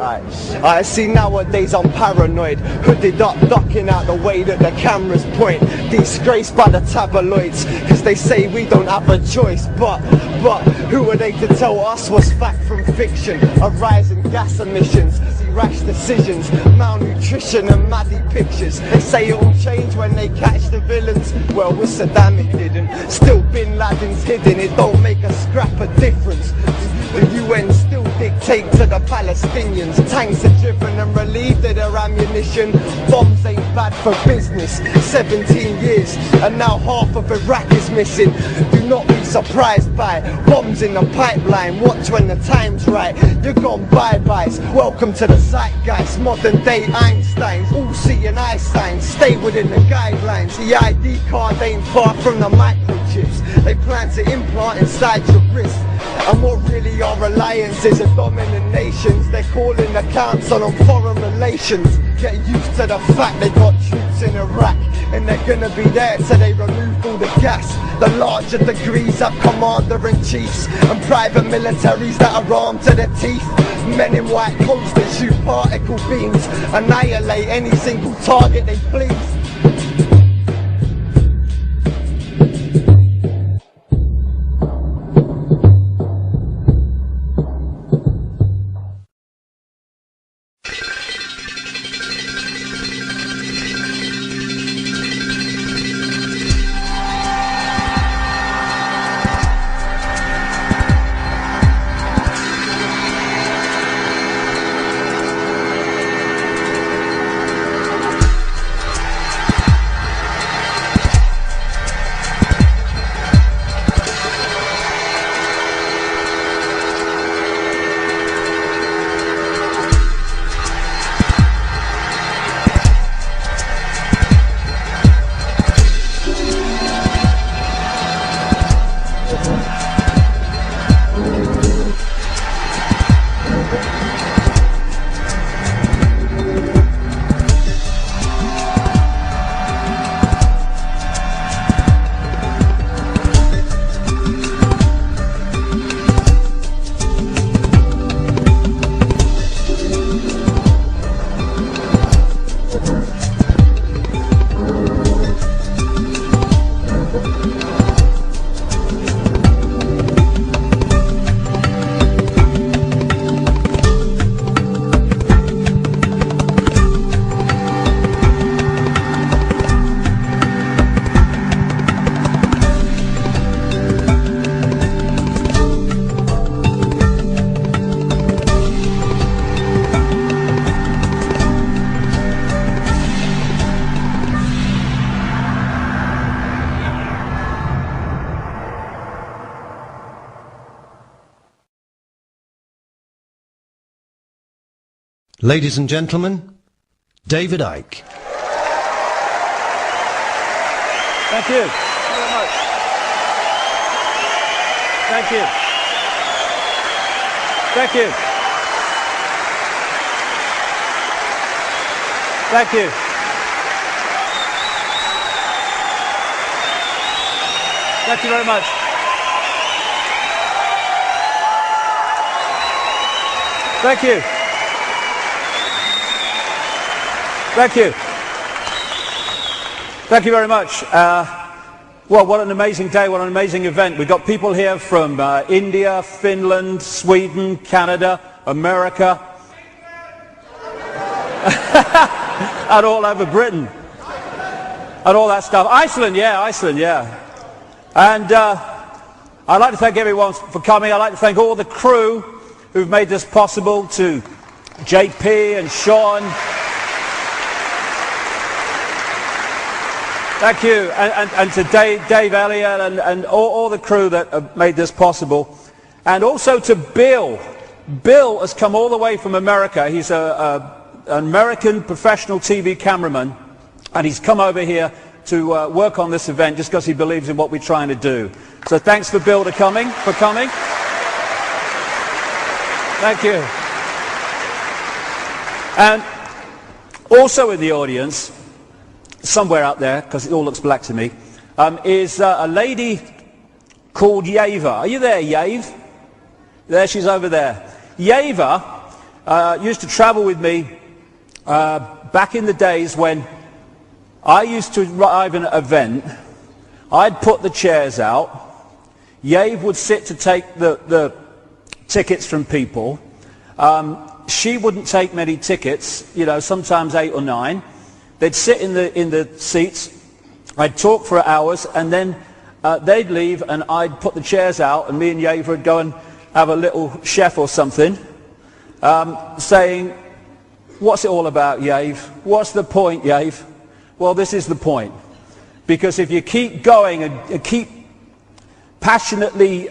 I see nowadays I'm paranoid, hooded up, ducking out the way that the cameras point, disgraced by the tabloids, cause they say we don't have a choice, but who are they to tell us what's fact from fiction? A rise in gas emissions, rash decisions, malnutrition and maddie pictures. They say it'll change when they catch the villains. Well, with Saddam it didn't. Still Bin Laden's hidden. It don't make a scrap of difference. The UN still dictate to the Palestinians. Tanks are driven and relieved of their ammunition. Bombs ain't bad for business. 17 years and now half of Iraq is missing. Do not be surprised by bombs in the pipeline. Watch when the time's right. You're gone bye-byes. Welcome to the zeitgeist. Modern day Einsteins. All seeing eye signs. Stay within the guidelines. The ID card ain't far from the microchips they plan to implant inside your wrist. And what really our alliance is a dominant nations. They're calling the council on foreign relations. Get used to the fact they got troops in Iraq, and they're gonna be there till they remove all the gas. The larger degrees have commander-in-chiefs and private militaries that are armed to the teeth. Men in white coats that shoot particle beams, annihilate any single target they please. Ladies and gentlemen, David Icke. Thank you very much. Thank you. Thank you. Thank you. Thank you very much. Thank you. Thank you. Thank you very much. Well, what an amazing day, what an amazing event. We've got people here from India, Finland, Sweden, Canada, America, and all over Britain, and all that stuff. Iceland, yeah. And I'd like to thank everyone for coming. I'd like to thank all the crew who've made this possible, to JP and Sean. Thank you, and to Dave Elliott and all the crew that have made this possible. And also to Bill. Bill has come all the way from America. He's an American professional TV cameraman, and he's come over here to work on this event just because he believes in what we're trying to do. So thanks for Bill for coming. Thank you. And also in the audience, somewhere out there, because it all looks black to me, is a lady called Yeva. Are you there, Yave? There, she's over there. Yeva used to travel with me back in the days when I used to arrive in an event. I'd put the chairs out. Yave would sit to take the tickets from people. She wouldn't take many tickets, you know, sometimes 8 or 9. They'd sit in the seats. I'd talk for hours, and then they'd leave, and I'd put the chairs out, and me and Yave would go and have a little chef or something, saying, "What's it all about, Yave? What's the point, Yave?" Well, this is the point. Because if you keep going and keep passionately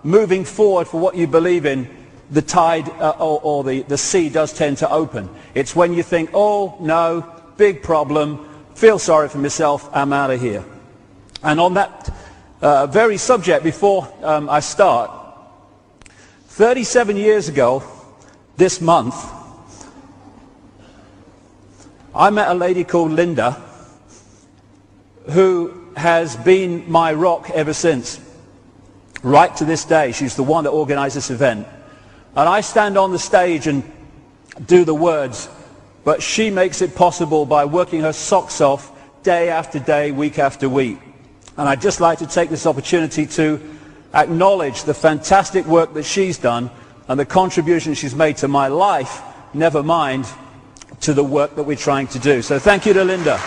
moving forward for what you believe in, the tide or the sea does tend to open. It's when you think, "Oh, no, big problem, feel sorry for myself, I'm out of here." And on that very subject, before I start, 37 years ago, this month, I met a lady called Linda, who has been my rock ever since, right to this day. She's the one that organized this event. And I stand on the stage and do the words, but she makes it possible by working her socks off day after day, week after week. And I'd just like to take this opportunity to acknowledge the fantastic work that she's done and the contribution she's made to my life, never mind to the work that we're trying to do. So thank you to Linda.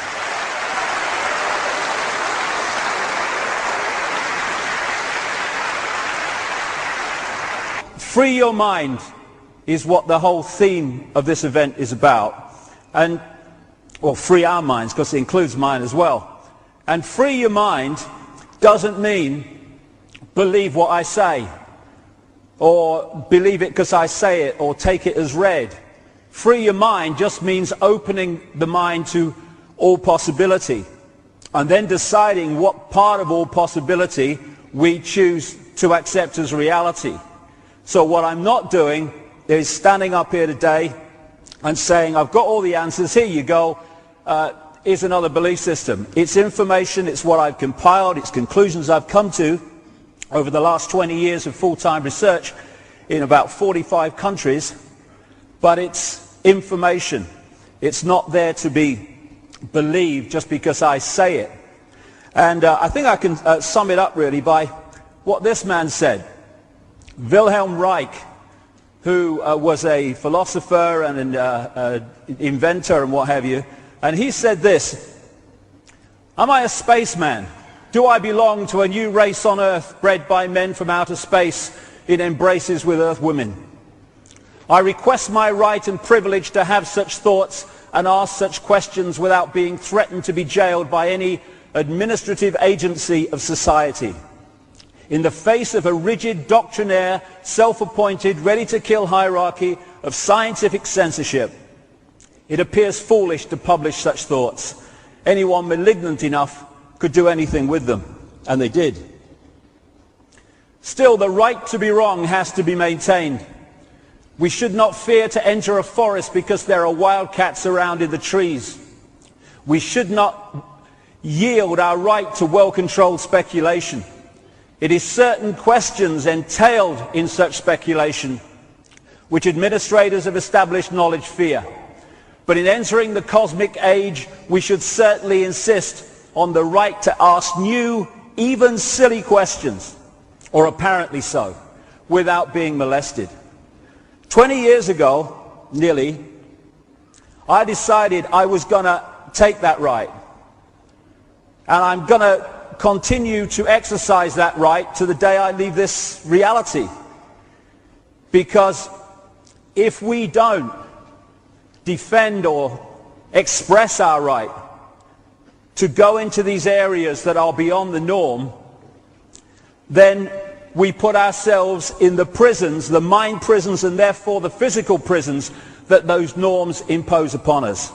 Free your mind is what the whole theme of this event is about. And, well, free our minds, because it includes mine as well. And free your mind doesn't mean believe what I say, or believe it because I say it, or take it as read. Free your mind just means opening the mind to all possibility, and then deciding what part of all possibility we choose to accept as reality. So what I'm not doing is standing up here today and saying, "I've got all the answers, here you go, here's another belief system." It's information, it's what I've compiled, it's conclusions I've come to over the last 20 years of full-time research in about 45 countries, but it's information. It's not there to be believed just because I say it. And I think I can sum it up really by what this man said. Wilhelm Reich, who was a philosopher and an inventor and what have you, and he said this: "Am I a spaceman? Do I belong to a new race on Earth bred by men from outer space in embraces with Earth women? I request my right and privilege to have such thoughts and ask such questions without being threatened to be jailed by any administrative agency of society. In the face of a rigid, doctrinaire, self-appointed, ready-to-kill hierarchy of scientific censorship, it appears foolish to publish such thoughts. Anyone malignant enough could do anything with them." And they did. Still, the right to be wrong has to be maintained. We should not fear to enter a forest because there are wildcats around in the trees. We should not yield our right to well-controlled speculation. It is certain questions entailed in such speculation which administrators of established knowledge fear. But in entering the cosmic age, we should certainly insist on the right to ask new, even silly questions, or apparently so, without being molested. 20 years ago, nearly, I decided I was going to take that right. And I'm going to continue to exercise that right to the day I leave this reality. Because if we don't defend or express our right to go into these areas that are beyond the norm, then we put ourselves in the prisons, the mind prisons, and therefore the physical prisons that those norms impose upon us.